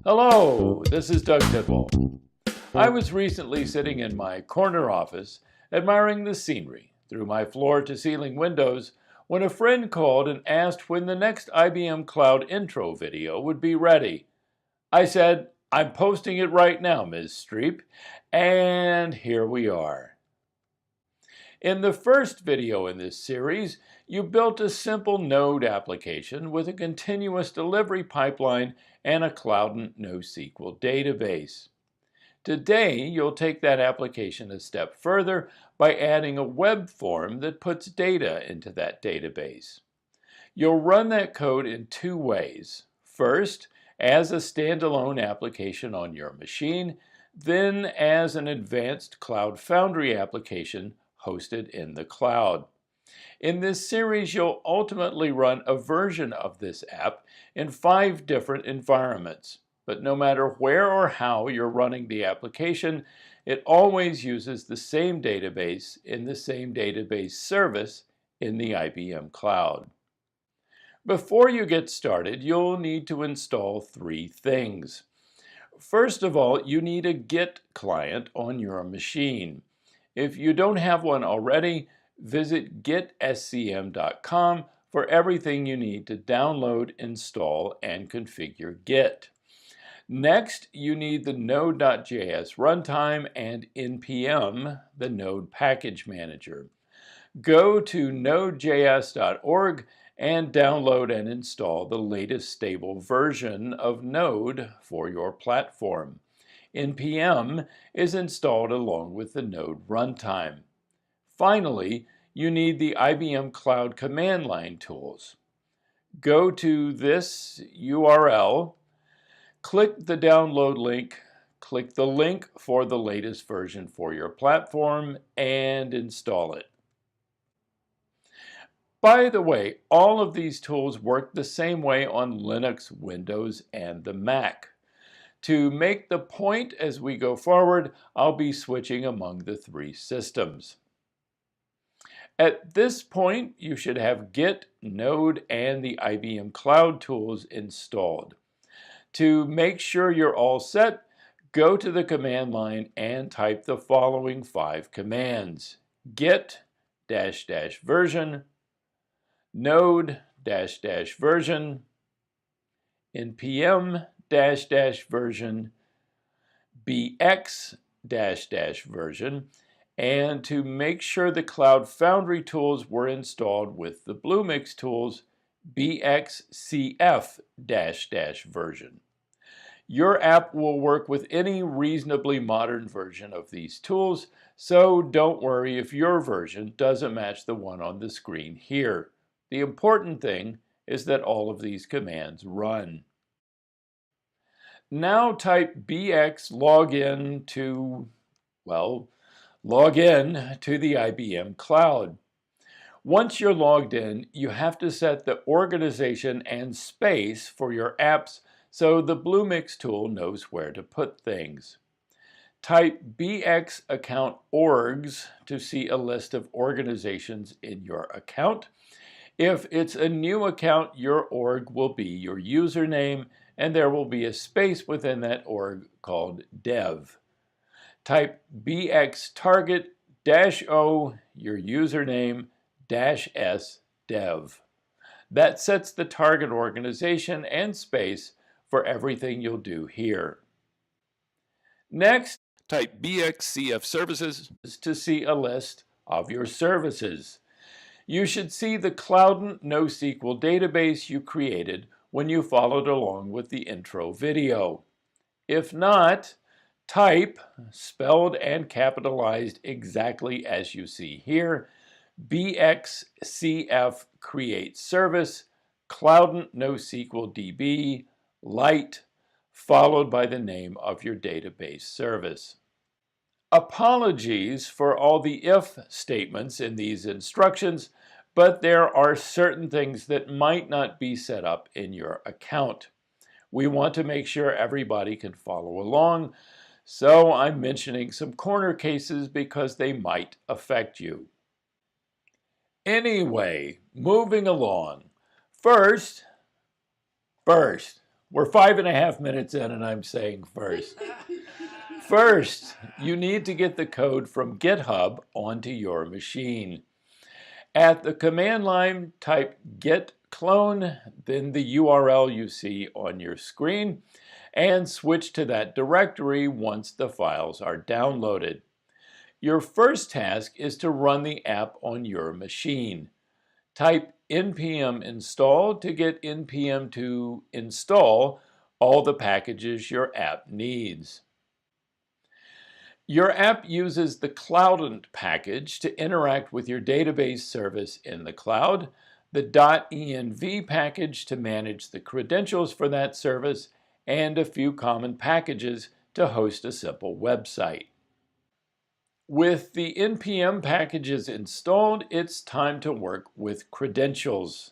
Hello, this is Doug Tidwell. I was recently sitting in my corner office admiring the scenery through my floor-to-ceiling windows when a friend called and asked when the next IBM Cloud intro video would be ready. I said, "I'm posting it right now, Ms. Streep," and here we are. In the first video in this series, you built a simple Node application with a continuous delivery pipeline and a Cloud NoSQL database. Today, you'll take that application a step further by adding a web form that puts data into that database. You'll run that code in two ways. First, as a standalone application on your machine, then as an advanced Cloud Foundry application hosted in the cloud. In this series, you'll ultimately run a version of this app in 5 different environments. But no matter where or how you're running the application, it always uses the same database in the same database service in the IBM Cloud. Before you get started, you'll need to install 3 things. First of all, you need a Git client on your machine. If you don't have one already, visit gitscm.com for everything you need to download, install, and configure Git. Next, you need the Node.js runtime and npm, the Node package manager. Go to nodejs.org and download and install the latest stable version of Node for your platform. npm is installed along with the Node runtime. Finally, you need the IBM Cloud command line tools. Go to this URL, click the download link, click the link for the latest version for your platform, and install it. By the way, all of these tools work the same way on Linux, Windows, and the Mac. To make the point as we go forward, I'll be switching among the 3 systems. At this point, you should have Git, Node, and the IBM Cloud tools installed. To make sure you're all set, go to the command line and type the following 5 commands: git --version, node --version, npm --version, bx --version, and to make sure the Cloud Foundry tools were installed with the Bluemix tools, bxcf--version. Your app will work with any reasonably modern version of these tools, so don't worry if your version doesn't match the one on the screen here. The important thing is that all of these commands run. Now type bx login to the IBM Cloud. Once you're logged in, you have to set the organization and space for your apps so the Bluemix tool knows where to put things. Type bx account orgs to see a list of organizations in your account. If it's a new account, your org will be your username, and there will be a space within that org called dev. Type bx target -o, your username, -s dev. That sets the target organization and space for everything you'll do here. Next, type bxcf services to see a list of your services. You should see the Cloud NoSQL database you created when you followed along with the intro video. If not, type, spelled and capitalized exactly as you see here, bxcf create service, Cloud NoSQL DB, light, followed by the name of your database service. Apologies for all the if statements in these instructions, but there are certain things that might not be set up in your account. We want to make sure everybody can follow along, so I'm mentioning some corner cases because they might affect you. Anyway, moving along. First, we're 5.5 minutes in and I'm saying first. First, you need to get the code from GitHub onto your machine. At the command line, type git clone, then the URL you see on your screen, and switch to that directory once the files are downloaded. Your first task is to run the app on your machine. Type npm install to get npm to install all the packages your app needs. Your app uses the Cloud package to interact with your database service in the cloud, the .env package to manage the credentials for that service, and a few common packages to host a simple website. With the npm packages installed, it's time to work with credentials.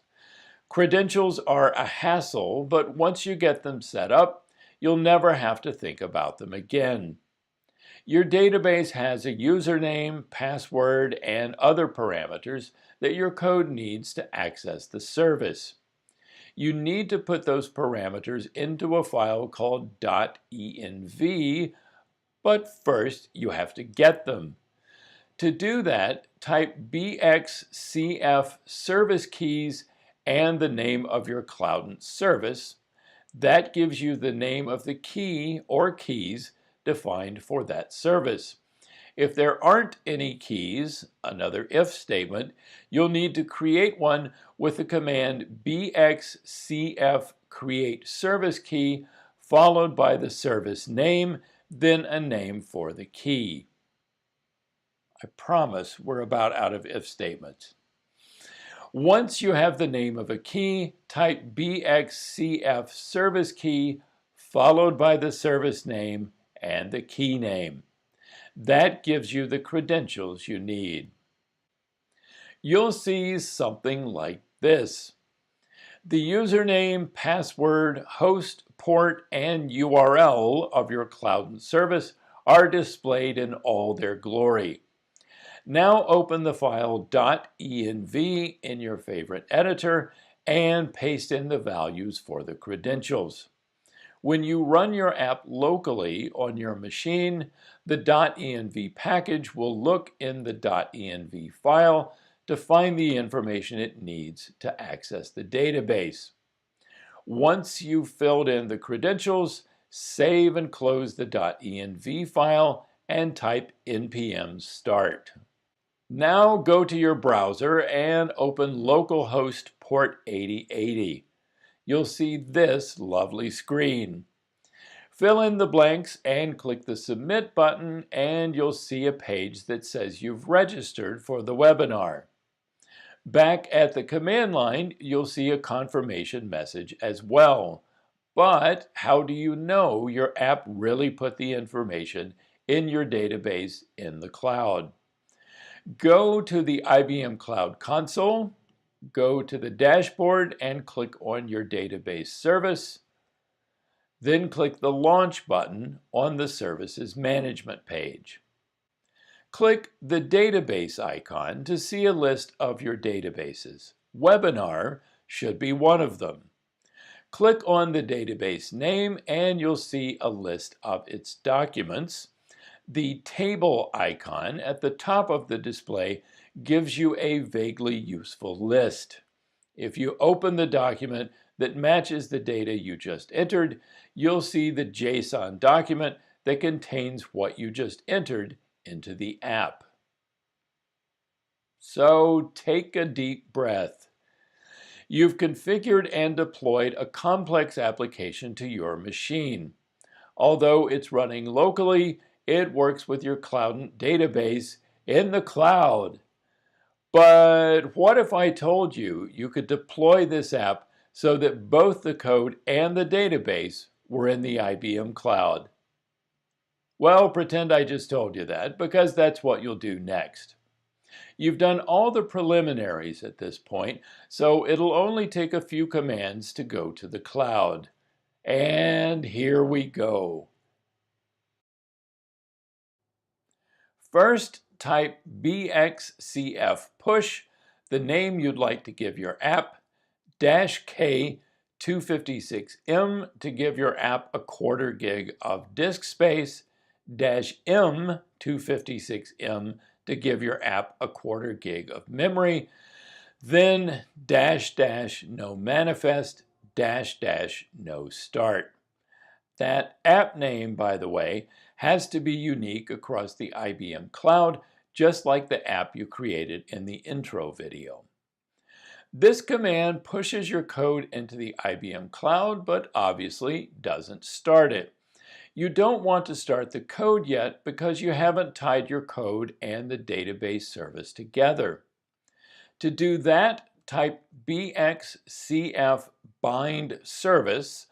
Credentials are a hassle, but once you get them set up, you'll never have to think about them again. Your database has a username, password, and other parameters that your code needs to access the service. You need to put those parameters into a file called .env, but first you have to get them. To do that, type bxcf service keys and the name of your Cloud service. That gives you the name of the key or keys defined for that service. If there aren't any keys, another if statement, you'll need to create one with the command bxcf create service key followed by the service name, then a name for the key. I promise we're about out of if statements. Once you have the name of a key, type bxcf service key followed by the service name and the key name. That gives you the credentials you need. You'll see something like this. The username, password, host, port, and URL of your Cloud service are displayed in all their glory. Now open the file .env in your favorite editor and paste in the values for the credentials. When you run your app locally on your machine, the .env package will look in the .env file to find the information it needs to access the database. Once you've filled in the credentials, save and close the .env file and type npm start. Now go to your browser and open localhost port 8080. You'll see this lovely screen. Fill in the blanks and click the Submit button, and you'll see a page that says you've registered for the webinar. Back at the command line, you'll see a confirmation message as well. But how do you know your app really put the information in your database in the cloud? Go to the IBM Cloud console, go to the dashboard and click on your database service. Then click the Launch button on the Services Management page. Click the Database icon to see a list of your databases. Webinar should be one of them. Click on the database name and you'll see a list of its documents. The table icon at the top of the display gives you a vaguely useful list. If you open the document that matches the data you just entered, you'll see the JSON document that contains what you just entered into the app. So take a deep breath. You've configured and deployed a complex application to your machine. Although it's running locally, it works with your Cloud database in the cloud. But what if I told you you could deploy this app so that both the code and the database were in the IBM Cloud? Well, pretend I just told you that, because that's what you'll do next. You've done all the preliminaries at this point, so it'll only take a few commands to go to the cloud. And here we go. First, type bxcf push, the name you'd like to give your app, -K256M to give your app a ¼ gig of disk space, -M256M to give your app a ¼ gig of memory, then --no manifest --no start. That app name, by the way, has to be unique across the IBM Cloud, just like the app you created in the intro video. This command pushes your code into the IBM Cloud, but obviously doesn't start it. You don't want to start the code yet because you haven't tied your code and the database service together. To do that, type bxcf bind service,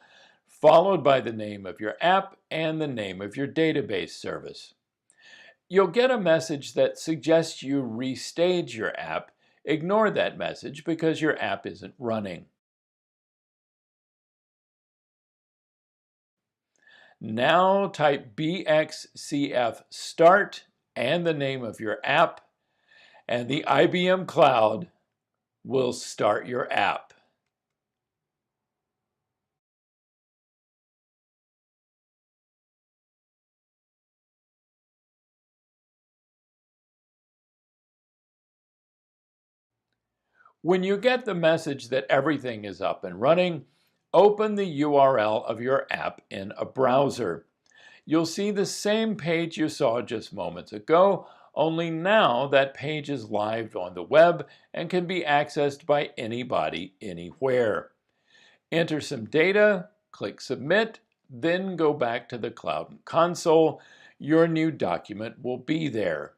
followed by the name of your app and the name of your database service. You'll get a message that suggests you restage your app. Ignore that message because your app isn't running. Now type bxcf start and the name of your app, and the IBM Cloud will start your app. When you get the message that everything is up and running, open the URL of your app in a browser. You'll see the same page you saw just moments ago, only now that page is live on the web and can be accessed by anybody, anywhere. Enter some data, click Submit, then go back to the Cloud console. Your new document will be there.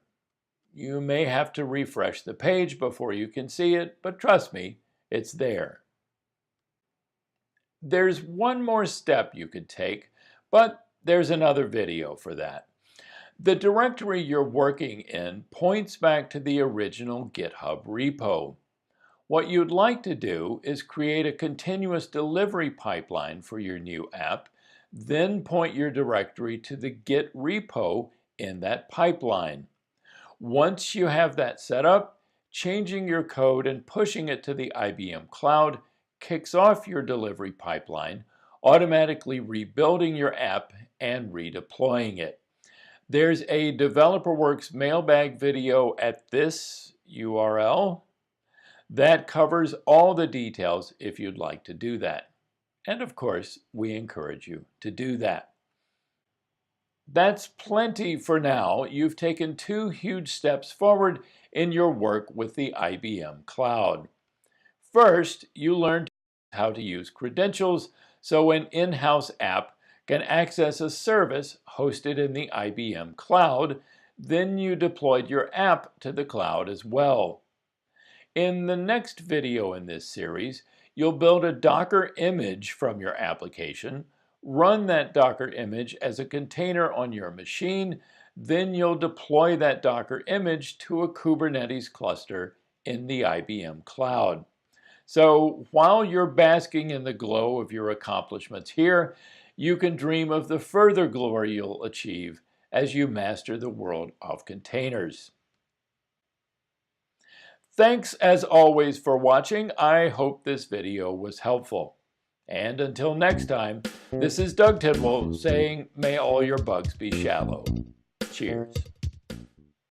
You may have to refresh the page before you can see it, but trust me, it's there. There's one more step you could take, but there's another video for that. The directory you're working in points back to the original GitHub repo. What you'd like to do is create a continuous delivery pipeline for your new app, then point your directory to the Git repo in that pipeline. Once you have that set up, changing your code and pushing it to the IBM Cloud kicks off your delivery pipeline, automatically rebuilding your app and redeploying it. There's a DeveloperWorks mailbag video at this URL that covers all the details if you'd like to do that. And of course, we encourage you to do that. That's plenty for now. You've taken 2 huge steps forward in your work with the IBM Cloud. First, you learned how to use credentials so an in-house app can access a service hosted in the IBM Cloud. Then you deployed your app to the cloud as well. In the next video in this series, you'll build a Docker image from your application, run that Docker image as a container on your machine, then you'll deploy that Docker image to a Kubernetes cluster in the IBM Cloud. So while you're basking in the glow of your accomplishments here, you can dream of the further glory you'll achieve as you master the world of containers. Thanks as always for watching. I hope this video was helpful. And until next time, this is Doug Tidwell saying, may all your bugs be shallow. Cheers.